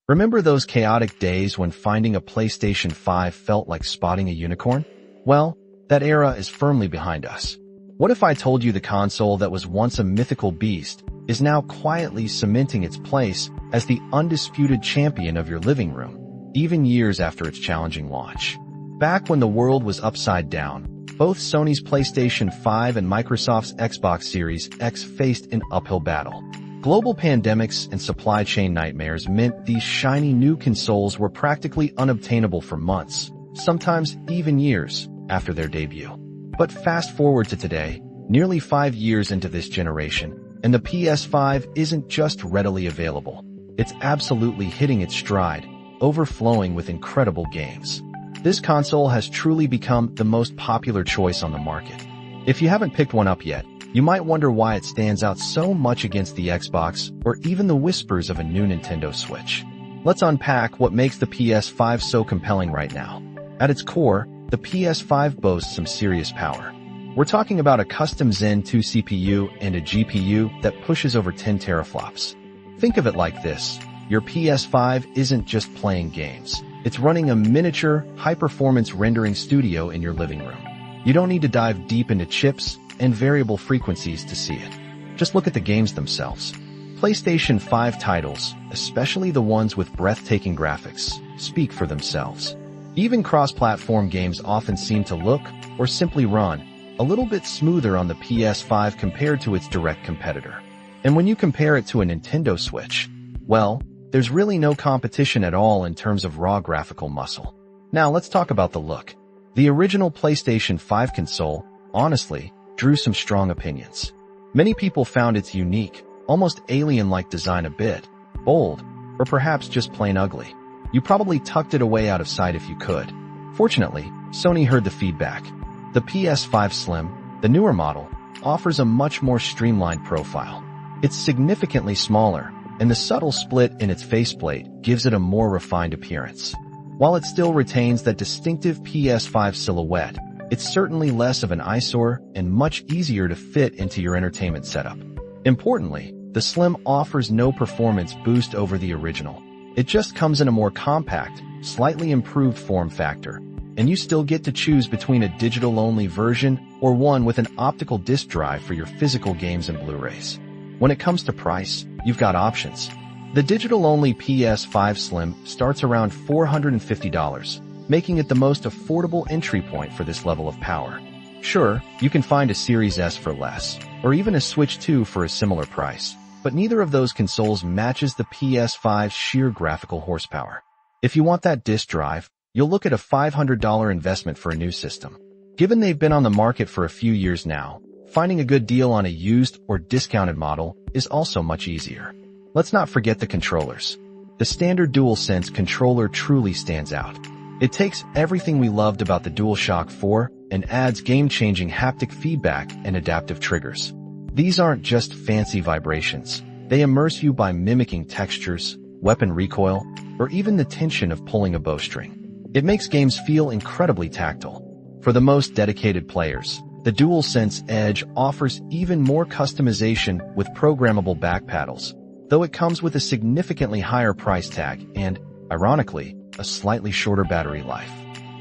Remember those chaotic days when finding a PlayStation 5 felt like spotting a unicorn? Well, that era is firmly behind us. What if I told you the console that was once a mythical beast is now quietly cementing its place as the undisputed champion of your living room, even years after its challenging launch? Back when the world was upside down, both Sony's PlayStation 5 and Microsoft's Xbox Series X faced an uphill battle. Global pandemics and supply chain nightmares meant these shiny new consoles were practically unobtainable for months, sometimes even years, after their debut. But fast forward to today, nearly 5 years into this generation, and the PS5 isn't just readily available. It's absolutely hitting its stride, overflowing with incredible games. This console has truly become the most popular choice on the market. If you haven't picked one up yet, you might wonder why it stands out so much against the Xbox or even the whispers of a new Nintendo Switch. Let's unpack what makes the PS5 so compelling right now. At its core, the PS5 boasts some serious power. We're talking about a custom Zen 2 CPU and a GPU that pushes over 10 teraflops. Think of it like this. Your PS5 isn't just playing games. It's running a miniature, high-performance rendering studio in your living room. You don't need to dive deep into chips and variable frequencies to see it. Just look at the games themselves. PlayStation 5 titles, especially the ones with breathtaking graphics, speak for themselves. Even cross-platform games often seem to look, or simply run, a little bit smoother on the PS5 compared to its direct competitor. And when you compare it to a Nintendo Switch, well, there's really no competition at all in terms of raw graphical muscle. Now let's talk about the look. The original PlayStation 5 console, honestly, drew some strong opinions. Many people found its unique, almost alien-like design a bit bold, or perhaps just plain ugly. You probably tucked it away out of sight if you could. Fortunately, Sony heard the feedback. The PS5 Slim, the newer model, offers a much more streamlined profile. It's significantly smaller, and the subtle split in its faceplate gives it a more refined appearance. While it still retains that distinctive PS5 silhouette, it's certainly less of an eyesore and much easier to fit into your entertainment setup. Importantly, the Slim offers no performance boost over the original. It just comes in a more compact, slightly improved form factor, and you still get to choose between a digital-only version or one with an optical disc drive for your physical games and Blu-rays. When it comes to price, you've got options. The digital-only PS5 Slim starts around $450, making it the most affordable entry point for this level of power. Sure, you can find a Series S for less, or even a Switch 2 for a similar price, but neither of those consoles matches the PS5's sheer graphical horsepower. If you want that disc drive, you'll look at a $500 investment for a new system. Given they've been on the market for a few years now, finding a good deal on a used or discounted model is also much easier. Let's not forget the controllers. The standard DualSense controller truly stands out. It takes everything we loved about the DualShock 4 and adds game-changing haptic feedback and adaptive triggers. These aren't just fancy vibrations. They immerse you by mimicking textures, weapon recoil, or even the tension of pulling a bowstring. It makes games feel incredibly tactile. For the most dedicated players, the DualSense Edge offers even more customization with programmable back paddles, though it comes with a significantly higher price tag and, ironically, a slightly shorter battery life.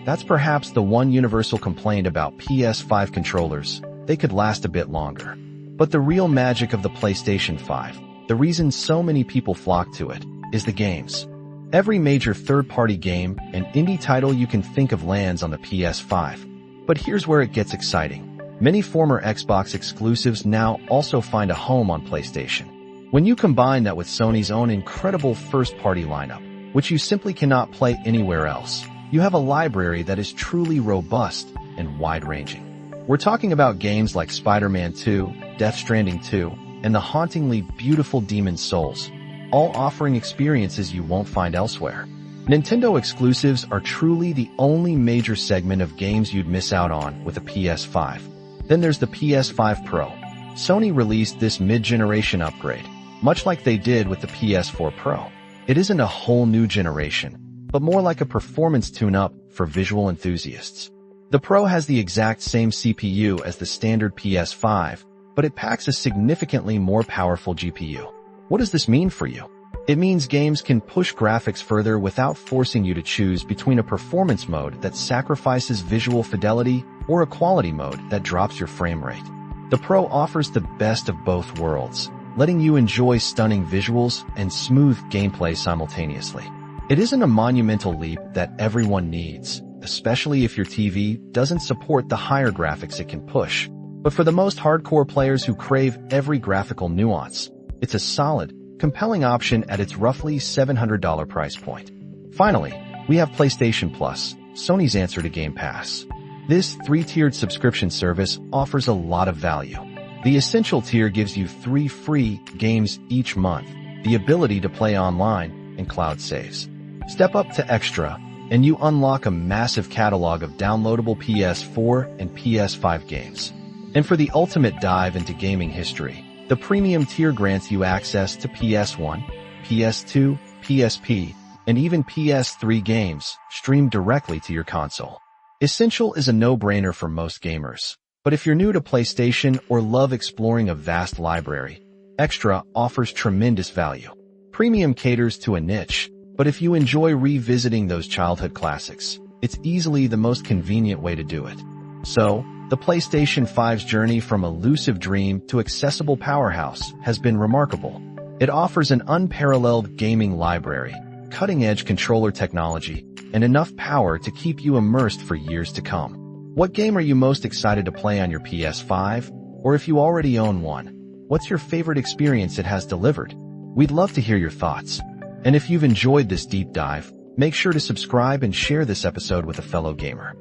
That's perhaps the one universal complaint about PS5 controllers. They could last a bit longer. But the real magic of the PlayStation 5, the reason so many people flock to it, is the games. Every major third-party game and indie title you can think of lands on the PS5. But here's where it gets exciting. Many former Xbox exclusives now also find a home on PlayStation. When you combine that with Sony's own incredible first-party lineup, which you simply cannot play anywhere else, you have a library that is truly robust and wide-ranging. We're talking about games like Spider-Man 2, Death Stranding 2, and the hauntingly beautiful Demon's Souls, all offering experiences you won't find elsewhere. Nintendo exclusives are truly the only major segment of games you'd miss out on with a PS5. Then there's the PS5 Pro. Sony released this mid-generation upgrade, much like they did with the PS4 Pro. It isn't a whole new generation, but more like a performance tune-up for visual enthusiasts. The Pro has the exact same CPU as the standard PS5, but it packs a significantly more powerful GPU. What does this mean for you? It means games can push graphics further without forcing you to choose between a performance mode that sacrifices visual fidelity or a quality mode that drops your frame rate. The Pro offers the best of both worlds, letting you enjoy stunning visuals and smooth gameplay simultaneously. It isn't a monumental leap that everyone needs, especially if your TV doesn't support the higher graphics it can push. But for the most hardcore players who crave every graphical nuance, it's a solid, compelling option at its roughly $700 price point. Finally, we have PlayStation Plus, Sony's answer to Game Pass. This 3-tiered subscription service offers a lot of value. The Essential tier gives you 3 free games each month, the ability to play online, and cloud saves. Step up to Extra, and you unlock a massive catalog of downloadable PS4 and PS5 games. And for the ultimate dive into gaming history, the Premium tier grants you access to PS1, PS2, PSP, and even PS3 games streamed directly to your console. Essential is a no-brainer for most gamers, but if you're new to PlayStation or love exploring a vast library, Extra offers tremendous value. Premium caters to a niche, but if you enjoy revisiting those childhood classics, it's easily the most convenient way to do it. So, the PlayStation 5's journey from elusive dream to accessible powerhouse has been remarkable. It offers an unparalleled gaming library, cutting-edge controller technology, and enough power to keep you immersed for years to come. What game are you most excited to play on your PS5? Or if you already own one, what's your favorite experience it has delivered? We'd love to hear your thoughts. And if you've enjoyed this deep dive, make sure to subscribe and share this episode with a fellow gamer.